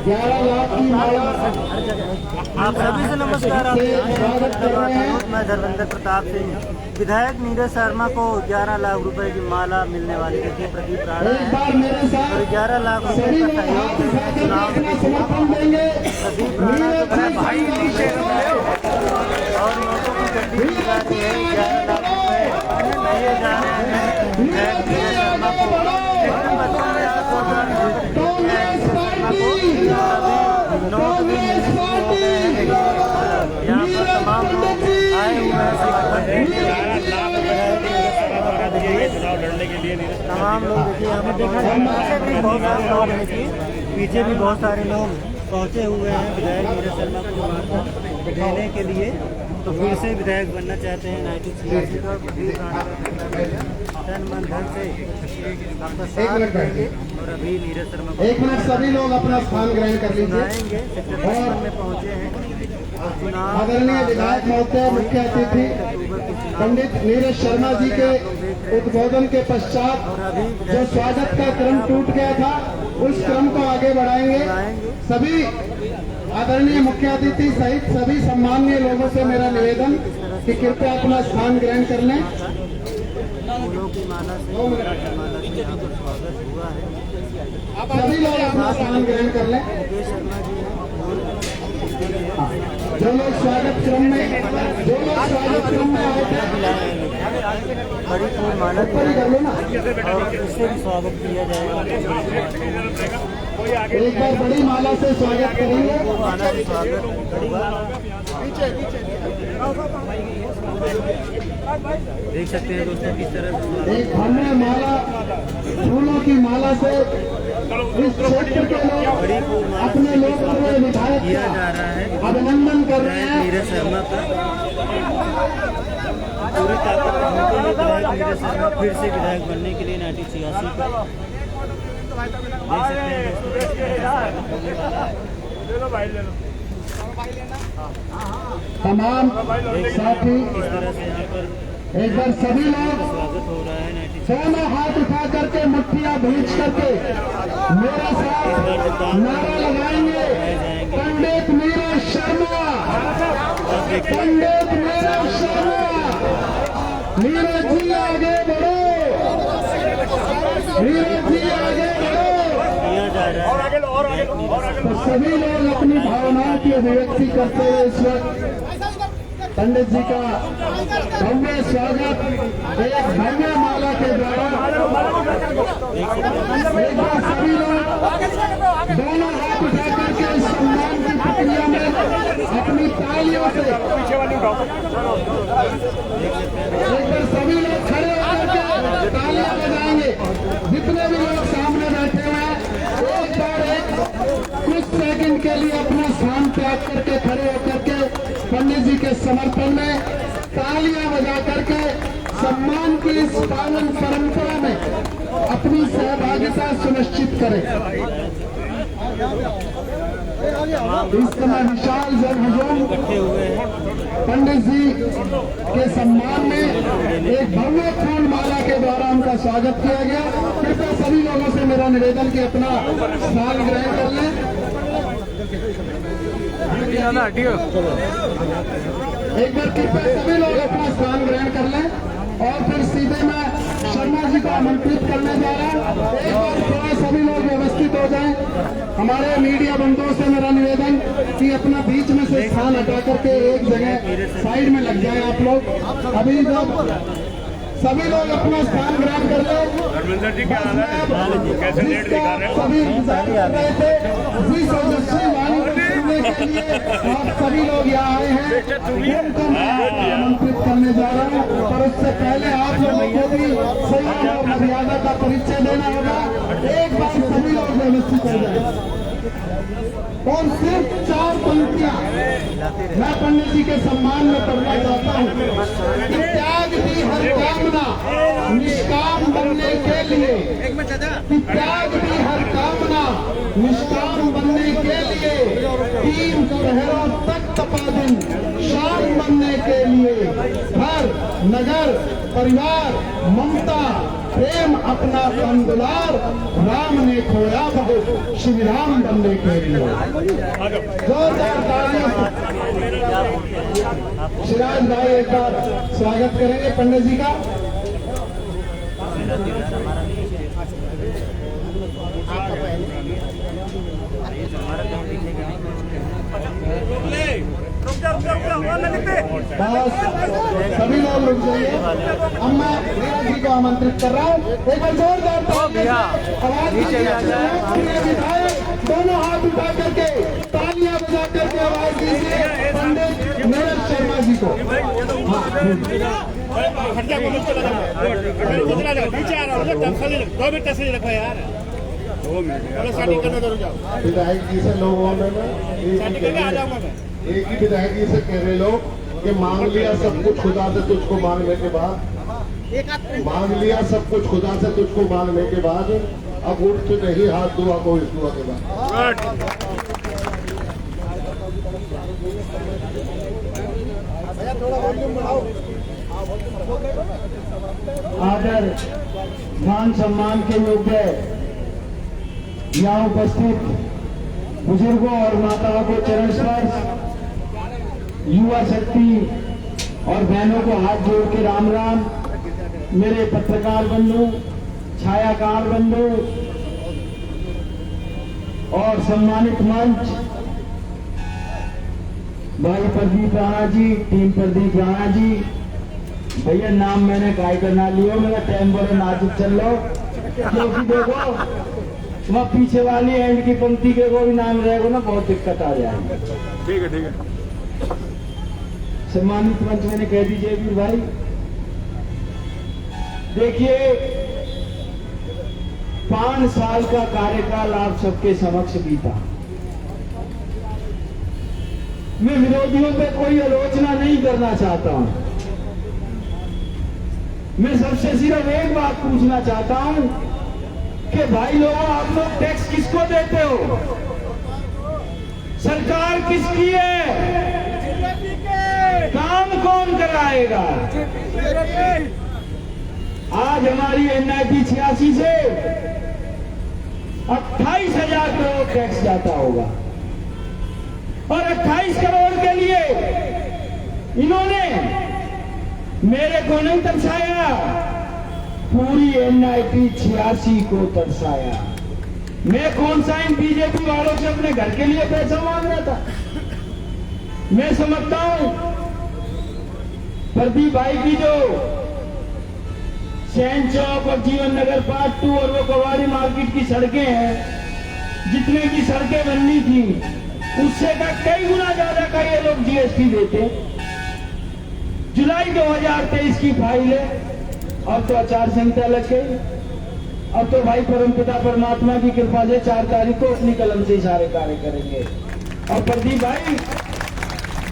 11 लाख की माला आप सभी से नमस्कार। मैं धर्मेंद्र प्रताप सिंह। विधायक नीरज शर्मा को 11 लाख रुपए की माला मिलने वाली थी। प्रदीप राणा और 11 लाख रुपए का सहयोग चुनाव प्रदीप राणा और लोगों की गड्डी की जा रही है। 11 लाख रुपए दिए जा रहे हैं विधायक नीरज शर्मा को। नोट भी यहाँ पर तमाम लोग आए हुए हैं चुनाव लड़ने के लिए। तमाम लोग देखिए यहाँ पर देखा जाए भी बहुत सारे लोग हैं, पीछे भी बहुत सारे लोग पहुँचे हुए हैं विधायक नीरज शर्मा को बिठाने के लिए। तो फिर से विधायक बनना चाहते हैं 1986 का प्रदीप राणा तन मन धन से आपका साथ देंगे। और अभी नीरज शर्मा को 1 मिनट सभी लोग अपना स्थान ग्रहण कर लीजिए। सेक्टर में पहुंचे हैं। आदरणीय विधायक महोदय, मुख्य अतिथि पंडित नीरज शर्मा जी के उद्बोधन के पश्चात जो स्वागत का क्रम टूट गया था उस क्रम को आगे बढ़ाएंगे। सभी आदरणीय मुख्य अतिथि सहित सभी सम्माननीय लोगों से मेरा निवेदन कि कृपया अपना स्थान ग्रहण कर लें। फूलों की माला से यहाँ पर स्वागत हुआ है। सभी लोग अपना स्थान ग्रहण कर लें। शर्मा जी जो लोग स्वागत क्रम में आए थे बड़ी फूल माला कर लो ना। और इससे भी स्वागत किया जाएगा। एक बार बड़ी माला से स्वागत करेंगे। माला से स्वागत देख सकते हैं दोस्तों किस तरह एक भव्य माला फूलों की माला से इस क्षेत्र के लोग अपने लोकप्रिय विधायक किया जा रहा है। अभिनंदन कर रहे हैं। नीरज शर्मा का पूरी ताकत विधायक नीरज शर्मा फिर से विधायक बनने के लिए 1986 का देख सकते हैं। तमाम साथी इस तरह से यहाँ पर एक बार सभी लोग स्वागत हो रहा है। दोनों हाथ उठा करके मुट्ठियां भींच करके मेरे साथ नारा लगाएंगे। पंडित नीरज शर्मा, पंडित नीरज शर्मा, नीरज जी आगे बढ़ो, नीरज जी आगे बढ़ो। किया जा रहा है। तो सभी लोग अपनी भावनाओं की अभिव्यक्ति करते हुए इस वक्त पंडित जी का भव्य स्वागत एक भव्य माला के द्वारा एक बार सभी लोग दोनों हाथ उठा करके इस सम्मान की प्रक्रिया में अपनी तालियों से एक बार सभी लोग खड़े होकर के तालियां बजाएंगे। जितने भी लोग सामने बैठे हुए हैं एक बार कुछ सेकंड के लिए अपना स्थान त्याग करके खड़े होकर के पंडित जी के समर्पण में तालियां बजा करके सम्मान की इस पावन परंपरा में अपनी सहभागिता सुनिश्चित करें। इस समय विशाल जनहजूम पंडित जी के सम्मान में एक भव्य फूल माला के द्वारा उनका स्वागत किया गया। कृपया सभी लोगों से मेरा निवेदन कि अपना स्थान ग्रहण कर लें। एक बार कृपया सभी लोग अपना स्थान ग्रहण कर लें और फिर सीधे मैं शर्मा जी को आमंत्रित करने जा रहा हूं। एक बार थोड़ा सभी लोग व्यवस्थित हो जाएं। हमारे मीडिया बंधुओं से मेरा निवेदन कि अपना बीच में से स्थान हटा करके एक जगह साइड में लग जाएं आप लोग। अभी जब सभी लोग अपना स्थान ग्रहण कर ले, सभी इंतजार कर रहे थे जिस ओजस्वी वाणी को सुनने के लिए आप सभी लोग यहाँ आए हैं उनको मैं आमंत्रित करने जा रहा हूँ। पर उससे पहले आप लोगों को भी सही और मर्यादा का परिचय देना होगा। एक बार सभी लोग व्यवस्थित हो जाए और सिर्फ 4 पंक्तियां मैं पंडित जी के सम्मान में पढ़ना चाहता हूँ कि त्याग दी हर कामना निष्काम बनने के लिए, कि त्याग दी हर कामना निष्काम बनने के लिए 3 पहरों तक तपा दिन शान बनने के लिए घर नगर परिवार ममता प्रेम अपना कंदुलार राम ने खोया बहुत श्री राम बनने के लिए। जोरदार तालियां। सिराज भाई एक बार स्वागत करेंगे पंडित जी का। बस सभी लोग रुक जाइए। अब मैं नीरज जी को आमंत्रित कर रहा हूँ। एक बार जोरदार आवाज दोनों हाथ उठा करके तालियां बजा करके आवाज दीजिए पंडित नीरज शर्मा जी को। विधायक जी से लोगों ने एक ही विधायक जी से कह रहे लोग कि मांग लिया सब कुछ खुदा से तुझको मांगने के बाद, मांग लिया सब कुछ खुदा से तुझको मांगने के बाद अब उठ तो नहीं हाथ दुआ को इस दुआ के बाद। आदर मान सम्मान के योग्य यहाँ उपस्थित बुजुर्गों और माताओं को चरण स्पर्श, युवा शक्ति और बहनों को हाथ जोड़ के राम राम। मेरे पत्रकार बंधु, छायाकार बंधु और सम्मानित मंच, भाई प्रदीप राणा जी, टीम प्रदीप राणा जी। भैया नाम मैंने काय करना लियो, मेरा टाइम बड़ा नाजुक चल रहा, क्योंकि देखो वह पीछे वाली एंड की पंक्ति के को भी नाम रहेगा ना, बहुत दिक्कत आ जाएगी। ठीक है, ठीक है। सम्मानित मंच मैंने कह दीजिए वीर भाई। देखिए 5 साल का कार्यकाल आप सबके समक्ष बीता। मैं विरोधियों पे कोई आलोचना नहीं करना चाहता हूं। मैं सबसे सिर्फ एक बात पूछना चाहता हूं कि भाई लोगों, आप लोग टैक्स किसको देते हो? सरकार किसकी है? काम कौन कराएगा? आज हमारी एनआईटी 86 से 28,000 करोड़ टैक्स जाता होगा और 28 करोड़ के लिए इन्होंने मेरे को नहीं तरसाया, पूरी एनआईटी 86 को तरसाया। मैं कौन सा इन बीजेपी वालों से अपने घर के लिए पैसा मांग रहा था? मैं समझता हूं प्रदीप भाई की जो सैन चौक और जीवन नगर पार्ट 2 और वो कवाड़ी मार्केट की सड़कें हैं, जितने की सड़कें बननी थी उससे का कई गुना ज्यादा का ये लोग जीएसटी देते। जुलाई 2023 की फाइल है, अब तो आचार संहिता लग गई। अब तो भाई परमपिता परमात्मा की कृपा से 4 तारीख को अपनी कलम से सारे कार्य करेंगे। और प्रदीप भाई,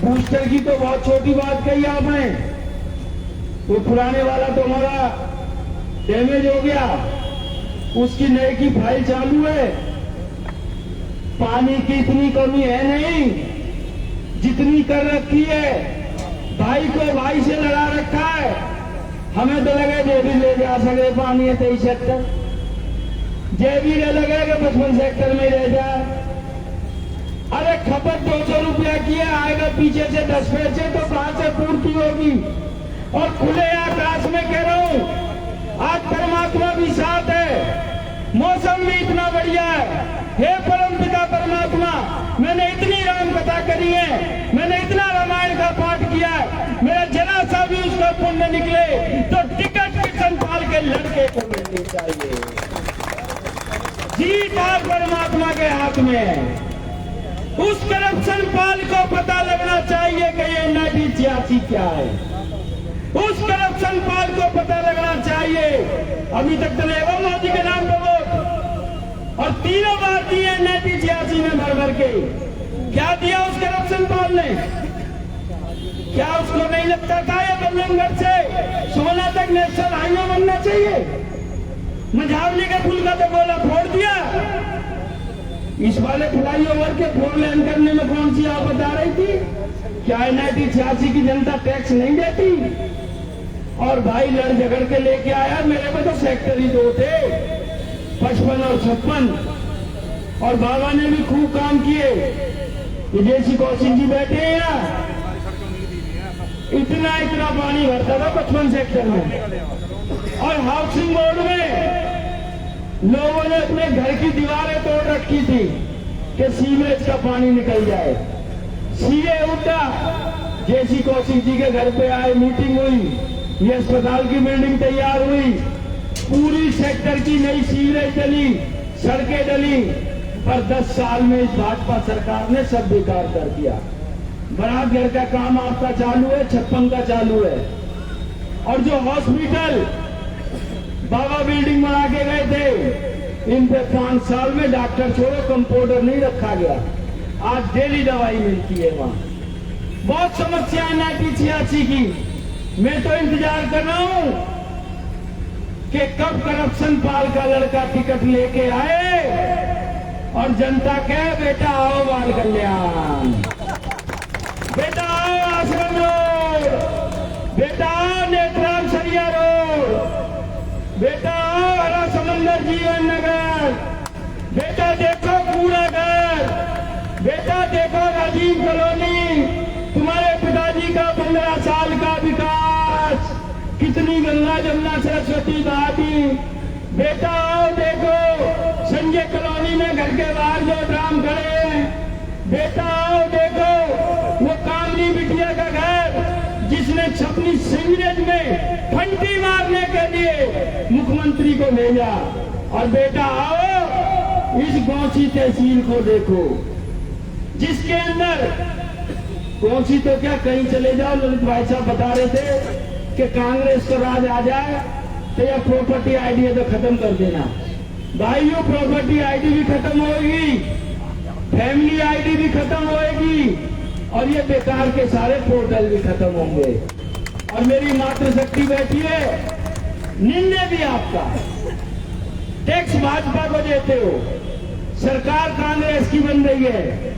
बूस्टर की तो बहुत छोटी बात कही आपने, वो पुराने वाला तो हमारा डैमेज हो गया, उसकी नए की फाइल चालू है। पानी की इतनी कमी है नहीं जितनी कर रखी है। भाई को भाई से लड़ा रखा है। हमें तो लगे जे भी ले जा सके पानी है 23 सेक्टर, जे भी लगे कि 55 सेक्टर में रह जाए। अरे खपत 200 रुपया की है, आएगा पीछे से 10 पैसे, तो कहां से पूर्ति होगी? और खुले आकाश में कह रहा हूं, आज परमात्मा भी साथ है, मौसम भी इतना बढ़िया है। हे परमपिता परमात्मा, मैंने इतनी राम कथा करी है, मैंने इतना रामायण का पाठ किया है, मेरा जरा सा भी उसका पुण्य निकले तो टिकट किशन पाल के लड़के को मिलनी चाहिए। जीत आप परमात्मा के हाथ में है। उस करप्शन पाल को पता लगना चाहिए कि ये एनआईटी 86 क्या है। उस करप्शन पाल को पता लगना चाहिए। अभी तक तो लेगा मोदी के नाम पर वोट, और 3 बार दिए एनआईटी 86 में भर भर के। क्या दिया उस करप्शन पाल ने? क्या उसको नहीं लगता था ये बल्लभगढ़ से सोना तक नेशनल हाईवे बनना चाहिए? मझावली के पुल का तो गोला फोड़ दिया। इस वाले फ्लाईओवर के 4 लेन करने में कौन सी आपत आ रही थी? क्या एनआईटी 86 की जनता टैक्स नहीं देती? और भाई लड़ झगड़ के लेके आया। मेरे में तो सेक्टर ही 2 थे, 55 और 56, और बाबा ने भी खूब काम किए। जेसी कौशिक जी बैठे हैं यहाँ, इतना इतना पानी भरता था 55 सेक्टर में। और हाउसिंग बोर्ड में लोगों ने अपने घर की दीवारें तोड़ रखी थी कि सीवरेज का पानी निकल जाए। सीए उठा, जेसी कौशिक जी के घर पे आए, मीटिंग हुई, ये अस्पताल की बिल्डिंग तैयार हुई, पूरी सेक्टर की नई सीवरेज डली, सड़कें डली, पर 10 साल में इस भाजपा सरकार ने सब बेकार कर दिया। बारात घर का काम आपका चालू है, 56 का चालू है। और जो हॉस्पिटल बाबा बिल्डिंग बना के गए थे, इन पे 5 साल में डॉक्टर छोड़ो कंपाउंडर नहीं रखा गया। आज डेली दवाई मिलती है वहां। बहुत समस्याएं 1986 की। मैं तो इंतजार कर रहा हूं कि कब करप्शन पाल का लड़का टिकट लेके आए और जनता कहे बेटा आओ बाल कल्याण, बेटा आओ आश्रम रोड, बेटा आओ नेत्राम सरिया रोड, बेटा आओ हरा समंदर जीवन नगर, बेटा देखो कूड़ा घर, बेटा देखो राजीव कॉलोनी, तुम्हारे पिताजी का 15 साल का विकास, कितनी गंगा जमुना सरस्वती बहाती। बेटा आओ देखो संजय कॉलोनी में घर के बाहर जो ड्राम खड़े हैं। बेटा आओ देखो वो कामनी बिटिया का घर जिसने छपनी सीवरेज में फंटी मारने के लिए मुख्यमंत्री को भेजा। और बेटा आओ इस गौसी तहसील को देखो जिसके अंदर, गौसी तो क्या कहीं चले जाओ, ललित भाई साहब बता रहे थे कि कांग्रेस का राज आ जाए तो यह प्रॉपर्टी आईडी है तो खत्म कर देना। भाइयों प्रॉपर्टी आईडी भी खत्म होगी, फैमिली आईडी भी खत्म होगी, और ये बेकार के सारे पोर्टल भी खत्म होंगे। और मेरी मातृशक्ति बैठी है, निर्णय भी आपका, टैक्स भाजपा को देते हो, सरकार कांग्रेस की बन रही है।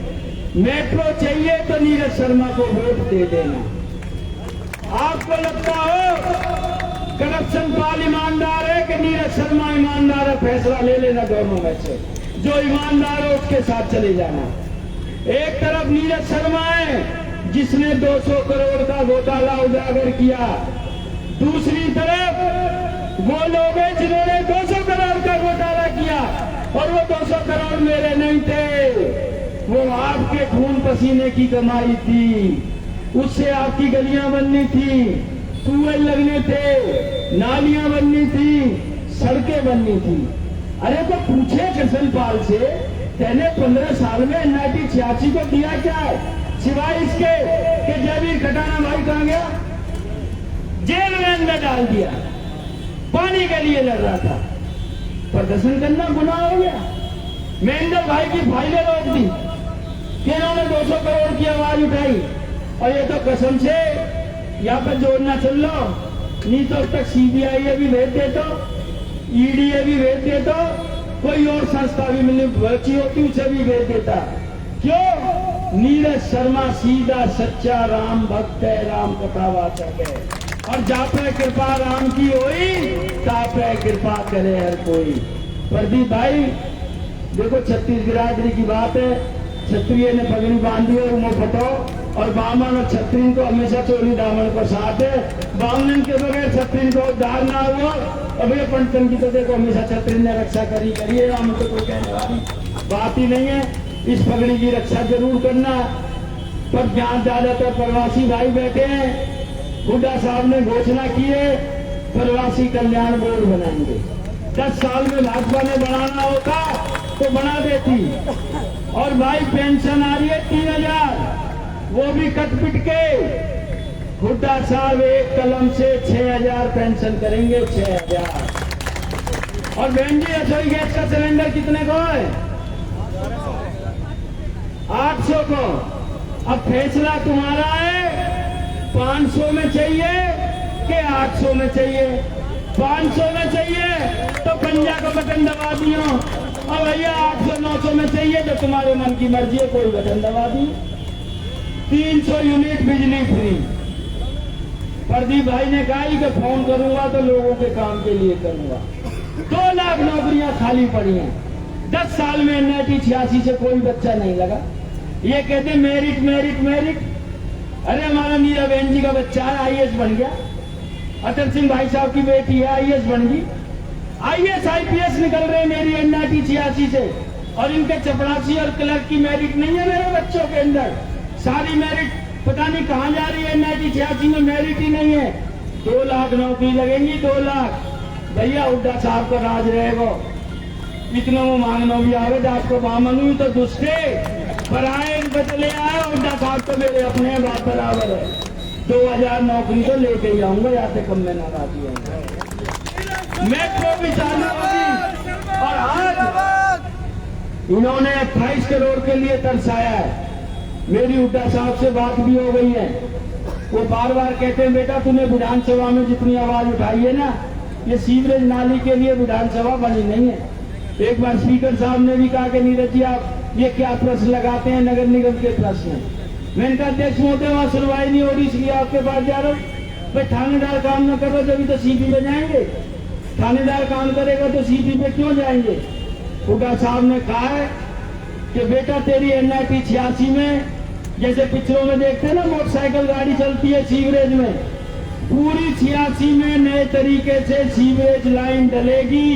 मेट्रो चाहिए तो नीरज शर्मा को वोट दे देना। आपको लगता हो करप्शन पाल ईमानदार है कि नीरज शर्मा ईमानदार है, फैसला ले लेना दोनों में से, जो ईमानदार है उसके साथ चले जाना। एक तरफ नीरज शर्मा है जिसने 200 करोड़ का घोटाला उजागर किया, दूसरी तरफ वो लोग हैं जिन्होंने 200 करोड़ का घोटाला किया, और वो 200 करोड़ मेरे नहीं थे, वो आपके खून पसीने की कमाई थी, उससे आपकी गलियां बननी थी, ट्यूबवेल लगने थे, नालियां बननी थी, सड़कें बननी थी। अरे तो पूछे कृष्णपाल से, तेने 15 साल में 1986 को दिया क्या है, सिवाय इसके कि जयवीर खटाना भाई कहां गया, जेल में अंदर डाल दिया, पानी के लिए लड़ रहा था। प्रदर्शन करना गुनाह हो गया। महेंद्र भाई की फाइलें रोक दी कि इन्होंने 200 करोड़ की आवाज उठाई, और ये तो कसम से यहाँ पर जोड़ना चल लो, नहीं तो अब तक सीबीआई भी भेज दे तो, ईडी भी भेज दे तो, कोई और संस्था भी मिलनी बची होती उसे भी भेज देता। क्यों? नीरज शर्मा सीधा सच्चा राम भक्त है, राम कथावाचक है, और जापे कृपा राम की होई, तापे कृपा करे हर कोई। प्रदीप भाई देखो, छत्तीस बिरादरी की बात है, क्षत्रिय ने पगड़ी बांधी और मुंह फटो, और बामन और क्षत्रिय को हमेशा चोली दामन को साथ है। बामन के बगैर क्षत्रिय को उद्धार ना हुआ। अब ये पंचन की तो देखो हमेशा क्षत्रिय ने रक्षा करी है, हम तो कोई कहने वाली बात ही नहीं है। इस पगड़ी की रक्षा जरूर करना, पर जहाँ ज्यादातर प्रवासी भाई बैठे हैं, हुड्डा साहब ने घोषणा की है प्रवासी कल्याण बोर्ड बनाएंगे। 10 साल में भाजपा ने बनाना होता तो बना देती। और भाई पेंशन आ रही है 3000, वो भी कट पिट के हुड्डा साहब एक कलम से 6000 पेंशन करेंगे, 6000। और बहन जी रसोई गैस का सिलेंडर कितने को है? 800 को। अब फैसला तुम्हारा है, 500 में चाहिए कि 800 में चाहिए? 500 में चाहिए तो पंजा को बटन दबा दियो, और भैया 800-900 में चाहिए तो तुम्हारे मन की मर्जी है, कोई बटन दबा दी। 300 यूनिट बिजली फ्री, प्रदीप भाई ने कहा ही कि फोन करूंगा तो लोगों के काम के लिए करूंगा। 2 लाख नौकरियां खाली पड़ी हैं। 10 साल में NIT 86 से कोई बच्चा नहीं लगा। ये कहते मेरिट मेरिट मेरिट। अरे हमारा मीरा बहन जी का बच्चा है, IAS बन गया। अटल सिंह भाई साहब की बेटी है, IAS बन गई। IAS IPS निकल रहे मेरी NIT 86 से, और इनके चपरासी और क्लर्क की मेरिट नहीं है मेरे बच्चों के अंदर। सारी मेरिट पता नहीं कहां जा रही है। NIT 86 में मेरिट ही नहीं है। 2 लाख नौकरी लगेंगी, 2 लाख। भैया हुड्डा साहब का राज रहेगा। इतना वो मांगना भी आवे, आपको मांगू तो दुष्टे पर आए बदले आए। हुड्डा साहब तो मेरे अपने बात बराबर है। 2000 नौकरी तो लेके ही आऊंगा, या से कम में ना राजी आऊंगा। मेट्रो भी चालू होगी। और आज इन्होंने 28 करोड़ के लिए तरसाया है। मेरी हुड्डा साहब से बात भी हो गई है। वो बार बार कहते हैं बेटा तूने विधानसभा में जितनी आवाज उठाई है ना, ये सीवरेज नाली के लिए विधानसभा बनी नहीं है। एक बार स्पीकर साहब ने भी कहा कि नीरज जी आप ये क्या प्रश्न लगाते हैं नगर निगम के प्रश्न। मैंने कहा अध्यक्ष महोदय वहां सुनवाई नहीं हो रही, इसलिए आपके पास जा रहा हूँ। भाई थानेदार काम न करो जब तो CP पे जाएंगे। थानेदार काम करेगा तो CP पे क्यों जाएंगे। हुड्डा साहब ने कहा है कि बेटा तेरी NIT 86 में जैसे पिक्चरों में देखते हैं ना, मोटरसाइकिल गाड़ी चलती है सीवरेज में, पूरी 86 में नए तरीके से सीवरेज लाइन डलेगी,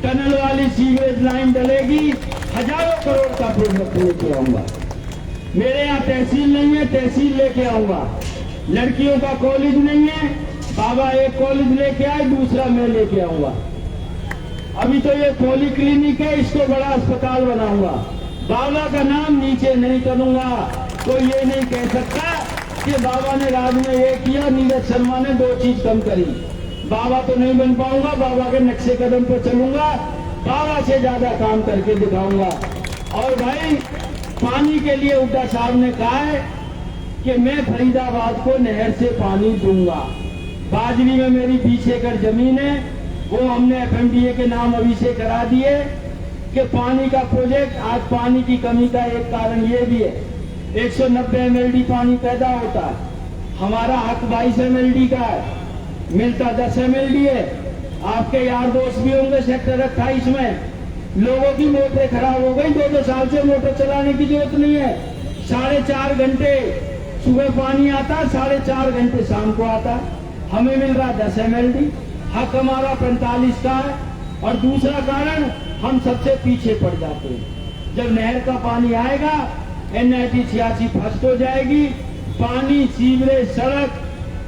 टनल वाली सीवरेज लाइन डलेगी। हजारों करोड़ का प्रोजेक्ट लेके आऊंगा। मेरे यहाँ तहसील नहीं है, तहसील लेके आऊंगा। लड़कियों का कॉलेज नहीं है, बाबा एक कॉलेज लेके आए, दूसरा मैं लेके आऊंगा। अभी तो ये पॉली क्लिनिक है, इसको बड़ा अस्पताल बनाऊंगा। बाबा का नाम नीचे नहीं करूंगा। कोई ये नहीं कह सकता कि बाबा ने राज में ये किया, नीरज शर्मा ने 2 चीज कम करी। बाबा तो नहीं बन पाऊंगा, बाबा के नक्शे कदम पर चलूंगा, बाबा से ज्यादा काम करके दिखाऊंगा। और भाई पानी के लिए हुड्डा साहब ने कहा है कि मैं फरीदाबाद को नहर से पानी दूंगा। बाजरी में मेरी 20 एकड़ जमीन है, वो हमने FMDA के नाम अभी से करा दिए कि पानी का प्रोजेक्ट। आज पानी की कमी का एक कारण ये भी है, 190 MLD पानी पैदा होता है, हमारा हक 22 MLD का है, मिलता 10 MLD है। आपके यार दोस्त भी होंगे सेक्टर 28 में, लोगों की मोटरें खराब हो गई। 2-2 साल से मोटर चलाने की जरूरत नहीं है। 4.5 घंटे सुबह पानी आता, 4.5 घंटे शाम को आता। हमें मिल रहा 10 MLD, हक हमारा 45 का है। और दूसरा कारण, हम सबसे पीछे पड़ जाते हैं। जब नहर का पानी आएगा NIT 86 फर्स्ट हो जाएगी। पानी, सीवरेज, सड़क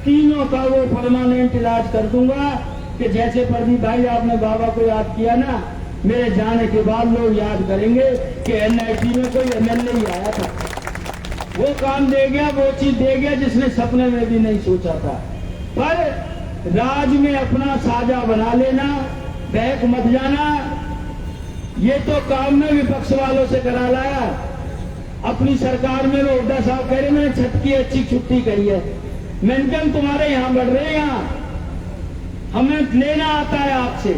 तीनों का वो परमानेंट इलाज कर दूंगा कि जैसे प्रदीप भाई आपने बाबा को याद किया ना, मेरे जाने के बाद लोग याद करेंगे कि NIT में कोई MLA ही आया था, वो काम दे गया, वो चीज दे गया जिसने सपने में भी नहीं सोचा था। पर राज में अपना साझा बना लेना, बहक मत जाना। ये तो काम में विपक्ष वालों से करा लाया। अपनी सरकार में वो हुड्डा साहब कह रहे मैंने छठ की अच्छी छुट्टी करी है। मैंने कहा तुम्हारे यहाँ बढ़ रहे हैं, यहाँ हमें लेना आता है आपसे,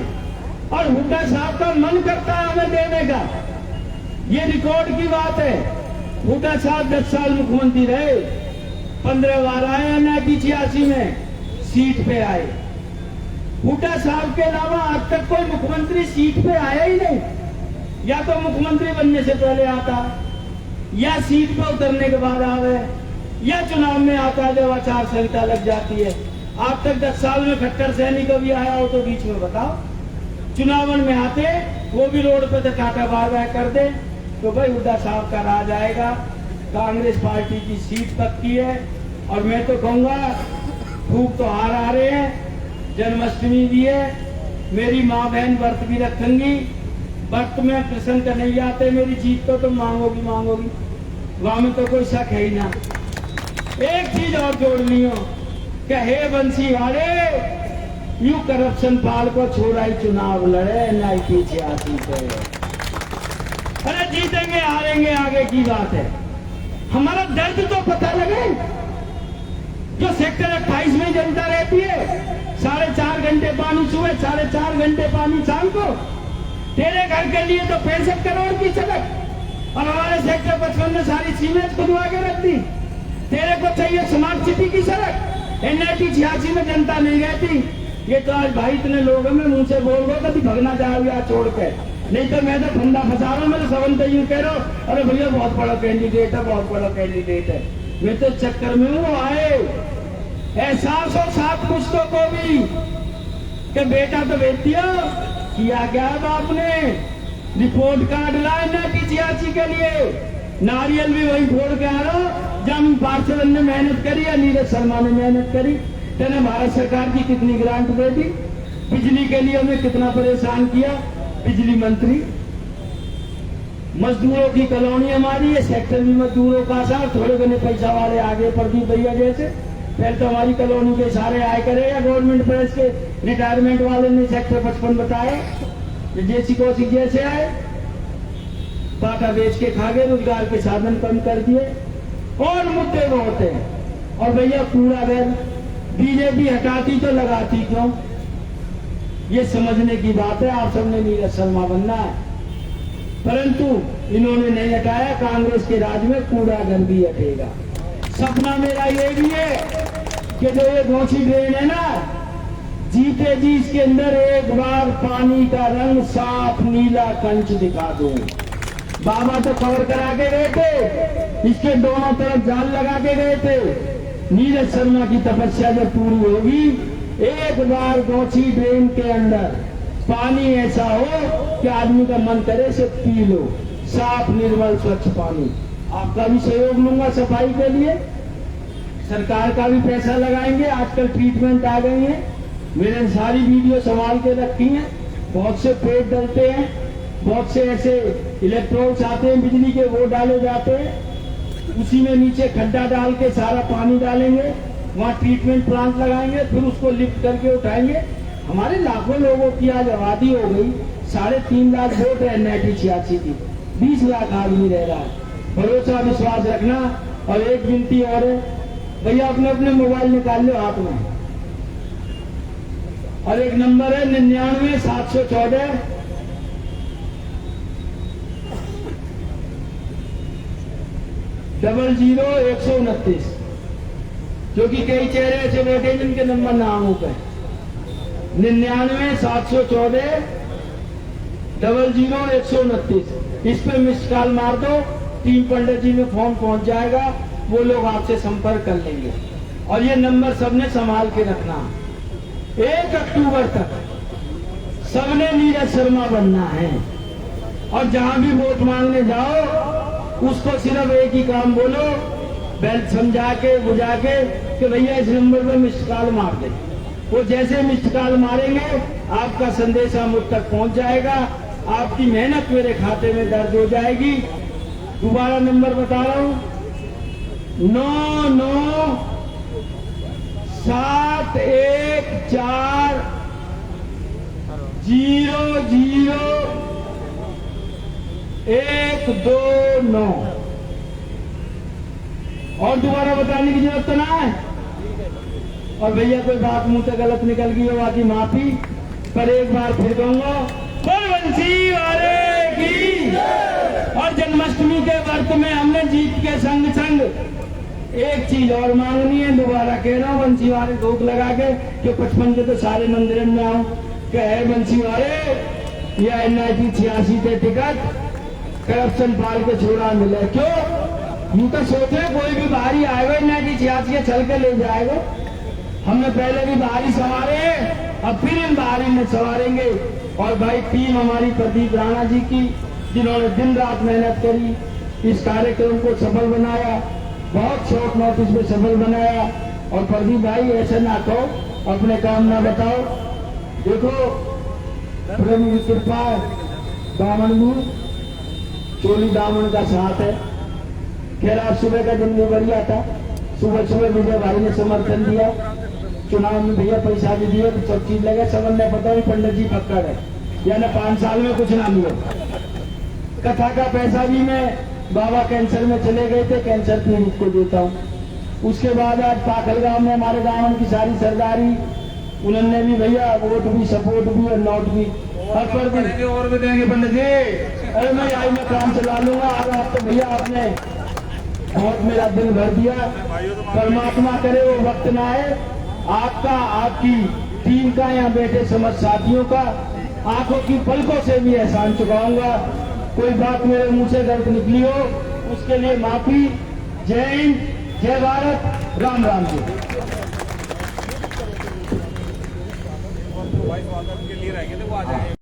और हुड्डा साहब का मन करता है हमें देने का। ये रिकॉर्ड की बात है। हुड्डा साहब 10 साल मुख्यमंत्री रहे, 15 बार आए NIT 86 में सीट पे आए। हुड्डा साहब के अलावा आज तक कोई मुख्यमंत्री सीट पे आया ही नहीं। या तो मुख्यमंत्री बनने से पहले आता, या सीट पे उतरने के बाद आवे, या चुनाव में आता जब आचार संहिता लग जाती है। आज तक 10 साल में खट्टर सैनिक कभी आया हो तो बीच में बताओ। चुनावन में आते वो भी रोड पे तो टाटा बार बार कर दे, तो भाई हुड्डा साहब का राज आएगा। कांग्रेस पार्टी की सीट पक्की है। और मैं तो कहूंगा खूब तो हार आ रहे हैं, जन्माष्टमी भी है, मेरी माँ बहन व्रत भी रखेंगी। व्रत में कृष्ण का नहीं आते, मेरी जीत तो तुम मांगोगी मांगोगी, वहां में तो कोई शक है ही ना। एक चीज और जोड़ लियो कि हे बंसी वाले, यू करप्शन पाल को छोड़ा ही चुनाव लड़े NIT 86 पे। अरे जीतेंगे हारेंगे आगे की बात है, हमारा दर्द तो पता लगे। जो सेक्टर 28 में जनता रहती है, 4.5 घंटे पानी सुबह, 4.5 घंटे पानी शाम को। तेरे घर के लिए तो 65 करोड़ की सड़क, और हमारे सेक्टर 55 में सारी सीमेंट खुदवा के रख दी। तेरे को चाहिए स्मार्ट सिटी की सड़क, NIT 86 में जनता नहीं गई थी। ये तो आज भाई इतने लोग हैं, मैं मुंह से बोल रहा हूँ कभी भगना जाओगे यहाँ छोड़ के, नहीं तो मैं तो फंदा फंसा रहा हूँ। मैं तो सबन तो यूँ कह रहा हूँ अरे भैया बहुत बड़ा कैंडिडेट है, बहुत बड़ा कैंडिडेट है। मैं तो चक्कर में हूँ आए एहसास हो साथ पुश्तों को भी कि बेटा तो भेज दिया, किया क्या बाप ने, रिपोर्ट कार्ड लाए NIT 86 के लिए, नारियल भी वही फोड़ के आ रहा हूँ जब पार्षद ने मेहनत करी या नीरज शर्मा ने मेहनत करी। तेने भारत सरकार की कितनी ग्रांट दे दी, बिजली के लिए हमें कितना परेशान किया बिजली मंत्री। मजदूरों की कॉलोनी हमारी है, सेक्टर भी मजदूरों का था, थोड़े घने पैसा वाले आगे प्रदीप भैया जैसे। पहले तो हमारी कॉलोनी के सारे आए करे या गवर्नमेंट प्रेस के रिटायरमेंट वाले ने सेक्टर 55 बताया, जैसी कौशिक जैसे आए पाटा बेच के खा गए, रोजगार के साधन कम कर दिए और मुद्दे बहुत हैं। और भैया कूड़ा घर बीजेपी हटाती तो लगाती क्यों, ये समझने की बात है। आप सबने नीरज शर्मा बनना है, परंतु इन्होंने नहीं हटाया। कांग्रेस के राज में कूड़ा घर भी हटेगा। सपना मेरा ये भी है कि जो ये गोची ड्रेन है ना, जीते जी इसके अंदर एक बार पानी का रंग साफ नीला कंच दिखा दूं। बाबा तो कवर करा के गए थे, इसके दोनों तरफ जाल लगा के गए थे। नीरज शर्मा की तपस्या जब पूरी होगी, एक बार गोची ड्रेन के अंदर पानी ऐसा हो कि आदमी का मन करे से पी लो, साफ निर्मल स्वच्छ पानी। आपका भी सहयोग लूंगा सफाई के लिए, सरकार का भी पैसा लगाएंगे। आजकल ट्रीटमेंट आ गई है, मैंने सारी वीडियो संभाल के रखी है। बहुत से पेड़ डलते हैं, बहुत से ऐसे इलेक्ट्रोड्स आते हैं बिजली के, वो डाले जाते हैं। उसी में नीचे खड्डा डाल के सारा पानी डालेंगे, वहाँ ट्रीटमेंट प्लांट लगाएंगे, फिर उसको लिफ्ट करके उठाएंगे। हमारे लाखों लोगों की आज आबादी हो गई, 3.5 लाख वोट है NIT 86 की, 20 लाख आदमी रह रहा है। भरोसा विश्वास रखना। और एक गिनती और है भैया, अपने अपने मोबाइल निकाल लो हाथ में, और एक नंबर है 99 714 00 129, क्योंकि कई चेहरे ऐसे बैठे जिनके नंबर नाम हो गए। 99 714 00 129, इस पे मिस कॉल मार दो, टीम पंडित जी में फोन पहुंच जाएगा, वो लोग आपसे संपर्क कर लेंगे। और ये नंबर सबने संभाल के रखना। 1 अक्टूबर तक सबने नीरज शर्मा बनना है, और जहां भी वोट मांगने जाओ उसको सिर्फ एक ही काम बोलो, बेल समझा के बुझा के कि भैया इस नंबर पे मिस्ड कॉल मार दे। वो जैसे मिस्ड कॉल मारेंगे आपका संदेशा मुझ तक पहुंच जाएगा, आपकी मेहनत मेरे खाते में दर्ज हो जाएगी। दोबारा नंबर बता रहा हूं, 99 714 00 129। और दोबारा बताने की जरूरत तो ना है। और भैया कोई बात मुंह से गलत निकल गई हो बाकी माफी, पर एक बार फिर कहूंगा बंसी वाले की। और जन्माष्टमी के व्रत में हमने जीत के संग संग एक चीज और मांगनी है, दोबारा कह रहा हूँ, बंसी वाले धूप लगा के कि 55 के तो सारे मंदिर में आओ कि है बंसी वाले या NIT 86 के टिकट करप्शन पाल के छोड़ा मिले। क्यों यूं तो सोचे कोई भी बाहरी आएगा NIT 86 के चल के ले जाएगा। हमने पहले भी बाहरी सवारे, अब फिर इन बाहरी में सवारेंगे। और भाई टीम हमारी प्रदीप राणा जी की, जिन्होंने दिन रात मेहनत करी, इस कार्यक्रम को सफल बनाया, बहुत शॉर्ट नोटिस में सफल बनाया। और प्रदीप भाई ऐसा ना कहो, अपने काम ना बताओ। देखो प्रभु की कृपा, दामन में चोली दामन का साथ है। खैर आज सुबह का दिन भी बढ़िया था, सुबह सुबह विजय भाई ने समर्थन दिया, चुनाव में भैया पैसा भी दिया, तो सब चीज लगे, समझ नहीं पता पंडित जी पक्का है, यानी 5 साल में कुछ ना मिले। कथा का पैसा भी मैं, बाबा कैंसर में चले गए थे, कैंसर पीड़ित को देता हूँ। उसके बाद आज पाखल गांव में हमारे गांव की सारी सरदारी, उन्होंने भी भैया वोट भी, सपोर्ट भी और नोट भी और भी देंगे पंडित जी। अरे मैं आई में काम चला लूंगा। आज आप तो भैया आपने बहुत मेरा दिल भर दिया। परमात्मा करे वो वक्त ना आए आपका, आपकी टीम का, यहाँ बैठे समझ साथियों का आंखों की पलकों से भी एहसान चुकाऊंगा। कोई बात मेरे मुंह से गलत निकली हो उसके लिए माफी। जय हिंद, जय भारत, राम राम जी। के लिए रह गए थे वो आ जाएंगे।